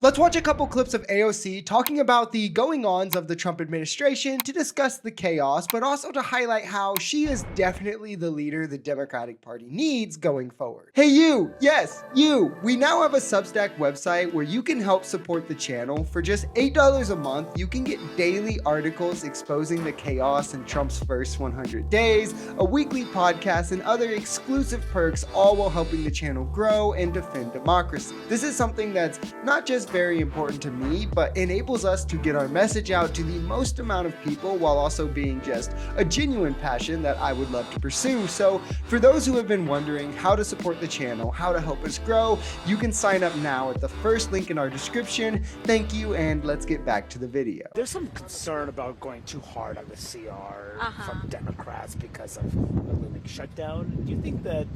Let's watch a couple clips of AOC talking about the going-ons of the Trump administration to discuss the chaos, but also to highlight how she is definitely the leader the Democratic Party needs going forward. Hey you, yes, you! We now have a Substack website where you can help support the channel. For just $8 a month, you can get daily articles exposing the chaos in Trump's first 100 days, a weekly podcast, and other exclusive perks, all while helping the channel grow and defend democracy. This is something that's not just very important to me, but enables us to get our message out to the most amount of people while also being just a genuine passion that I would love to pursue. So for those who have been wondering how to support the channel, how to help us grow, you can sign up now at the first link in our description. Thank you, and let's get back to the video. There's some concern about going too hard on the CR from Democrats because of a looming shutdown. Do you think that,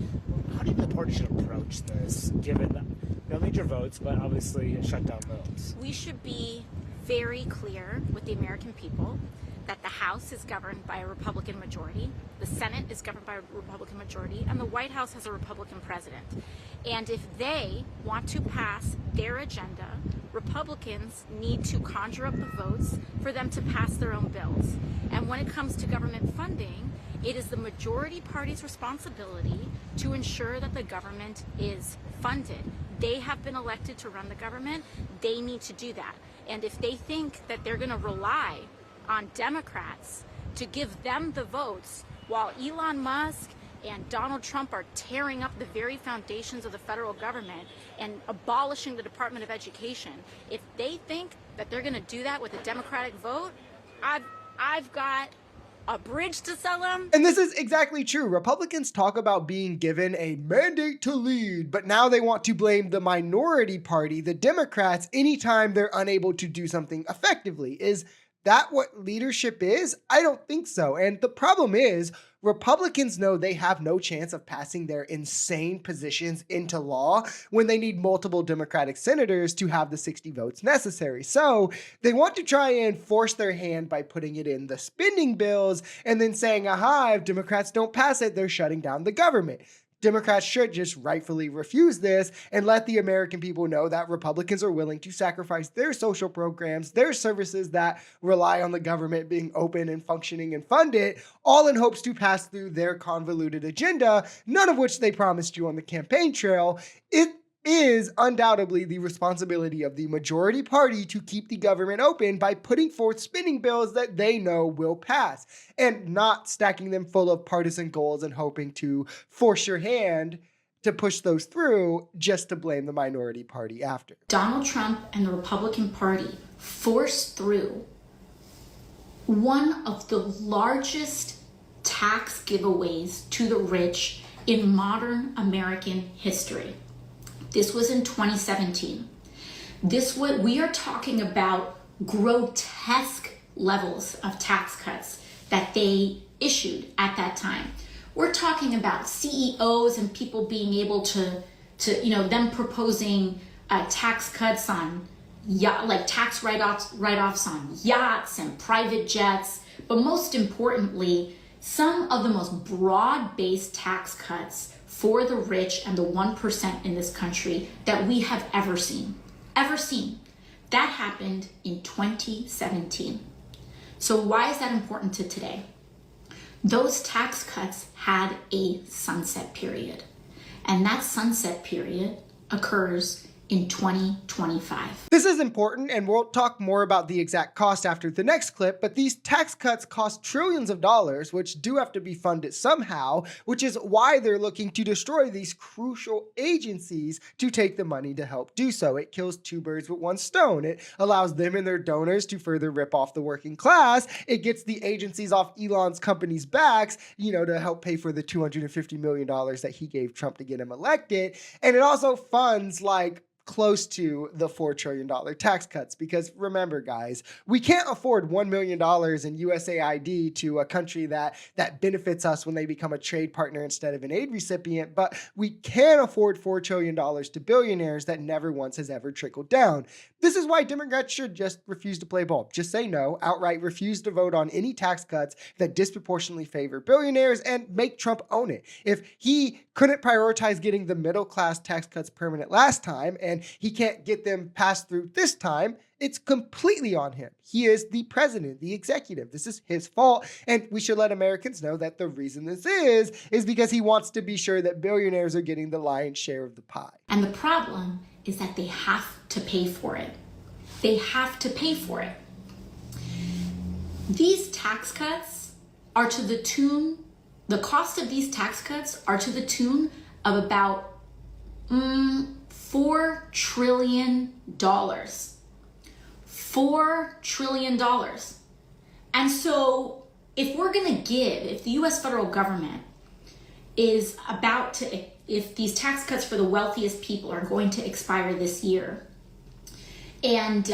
how do you think the party should approach this, given no major votes, but obviously a shutdown looms? We should be very clear with the American people that the House is governed by a Republican majority, the Senate is governed by a Republican majority, and the White House has a Republican president. And if they want to pass their agenda, Republicans need to conjure up the votes for them to pass their own bills. And when it comes to government funding, it is the majority party's responsibility to ensure that the government is funded. They have been elected to run the government. They need to do that. And if they think that they're going to rely on Democrats to give them the votes while Elon Musk and Donald Trump are tearing up the very foundations of the federal government and abolishing the Department of Education, if they think that they're going to do that with a Democratic vote, I've got a bridge to sell them. And this is exactly true. Republicans talk about being given a mandate to lead, but now they want to blame the minority party, the Democrats, anytime they're unable to do something effectively. Is that what leadership is? I don't think so. And the problem is, Republicans know they have no chance of passing their insane positions into law when they need multiple Democratic senators to have the 60 votes necessary. So they want to try and force their hand by putting it in the spending bills and then saying, aha, if Democrats don't pass it, they're shutting down the government. Democrats should just rightfully refuse this and let the American people know that Republicans are willing to sacrifice their social programs, their services that rely on the government being open and functioning and funded, all in hopes to pass through their convoluted agenda, none of which they promised you on the campaign trail. It is undoubtedly the responsibility of the majority party to keep the government open by putting forth spending bills that they know will pass and not stacking them full of partisan goals and hoping to force your hand to push those through just to blame the minority party after. Donald Trump and the Republican Party forced through one of the largest tax giveaways to the rich in modern American history. This was in 2017. We are talking about grotesque levels of tax cuts that they issued at that time. We're talking about CEOs and people being able to them proposing tax cuts on tax write-offs on yachts and private jets, but most importantly, some of the most broad-based tax cuts for the rich and the 1% in this country that we have ever seen. That happened in 2017. So why is that important to today? Those tax cuts had a sunset period, and that sunset period occurs in 2025. This is important, and we'll talk more about the exact cost after the next clip, but these tax cuts cost trillions of dollars, which do have to be funded somehow, which is why they're looking to destroy these crucial agencies to take the money to help do so. It kills two birds with one stone. It allows them and their donors to further rip off the working class. It gets the agencies off Elon's company's backs, to help pay for the $250 million that he gave Trump to get him elected. And it also funds close to the $4 trillion tax cuts. Because remember, guys, we can't afford $1 million in USAID to a country that benefits us when they become a trade partner instead of an aid recipient, but we can afford $4 trillion to billionaires that never once has ever trickled down. This is why Democrats should just refuse to play ball. Just say no, outright refuse to vote on any tax cuts that disproportionately favor billionaires and make Trump own it. If he couldn't prioritize getting the middle class tax cuts permanent last time and and he can't get them passed through this time, it's completely on him. He is the president, the executive. This is his fault. And we should let Americans know that the reason this is because he wants to be sure that billionaires are getting the lion's share of the pie. And the problem is that they have to pay for it. They have to pay for it. These tax cuts are to the tune, the cost of these tax cuts are to the tune of about $4 trillion. $4 trillion. And so if the US federal government is about to, if these tax cuts for the wealthiest people are going to expire this year, and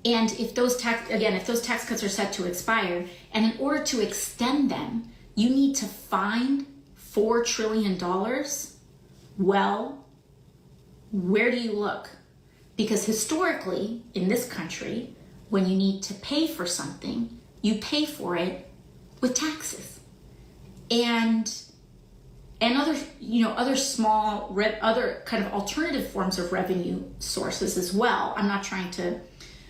if those tax cuts are set to expire, and in order to extend them, you need to find $4 trillion, well, where do you look? Because historically, in this country, when you need to pay for something, you pay for it with taxes. And other small, other kind of alternative forms of revenue sources as well.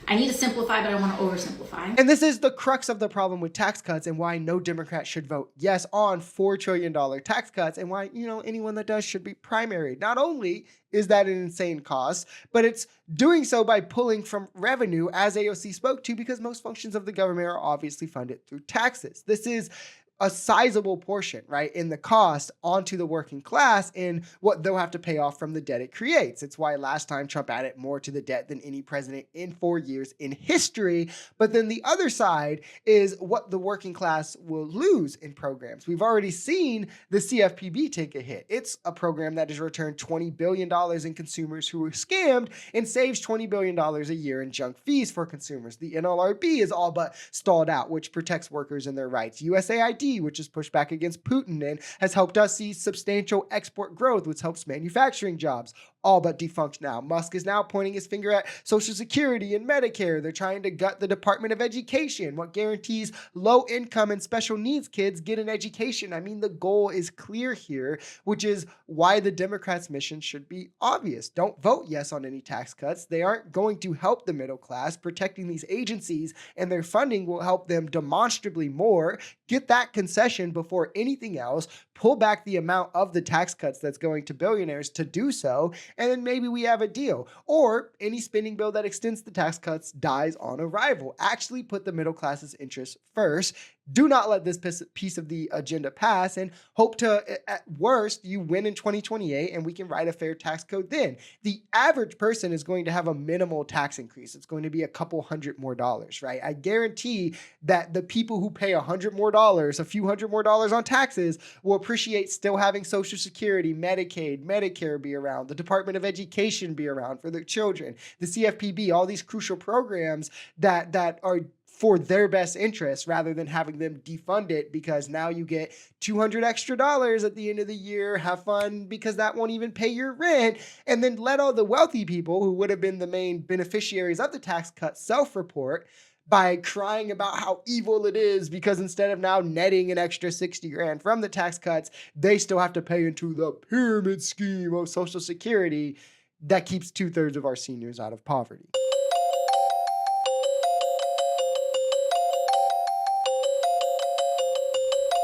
I need to simplify, but I want to oversimplify. And this is the crux of the problem with tax cuts and why no Democrat should vote yes on $4 trillion tax cuts, and why, anyone that does should be primaried. Not only is that an insane cost, but it's doing so by pulling from revenue, as AOC spoke to, because most functions of the government are obviously funded through taxes. This is a sizable portion, right, in the cost onto the working class in what they'll have to pay off from the debt it creates. It's why last time Trump added more to the debt than any president in 4 years in history. But then the other side is what the working class will lose in programs. We've already seen the CFPB take a hit. It's a program that has returned $20 billion in consumers who were scammed and saves $20 billion a year in junk fees for consumers. The NLRB is all but stalled out, which protects workers and their rights. USAID, which has pushed back against Putin and has helped us see substantial export growth, which helps manufacturing jobs, all but defunct now. Musk is now pointing his finger at Social Security and Medicare. They're trying to gut the Department of Education, what guarantees low income and special needs kids get an education. I mean, the goal is clear here, which is why the Democrats' mission should be obvious. Don't vote yes on any tax cuts. They aren't going to help the middle class. Protecting these agencies and their funding will help them demonstrably more. Get that concession before anything else. Pull back the amount of the tax cuts that's going to billionaires to do so, and then maybe we have a deal. Or any spending bill that extends the tax cuts dies on arrival. Actually put the middle class's interests first. Do not let this piece of the agenda pass, and hope to, at worst, you win in 2028 and we can write a fair tax code then. The average person is going to have a minimal tax increase. It's going to be a couple $100 more, right? I guarantee that the people who pay $100 more, a few $100 more on taxes, will appreciate still having Social Security, Medicaid, Medicare be around, the Department of Education be around for their children, the CFPB, all these crucial programs that are for their best interests, rather than having them defund it because now you get $200 extra at the end of the year. Have fun, because that won't even pay your rent. And then let all the wealthy people who would have been the main beneficiaries of the tax cut self-report by crying about how evil it is, because instead of now netting an extra $60,000 from the tax cuts, they still have to pay into the pyramid scheme of Social Security that keeps 2/3 of our seniors out of poverty.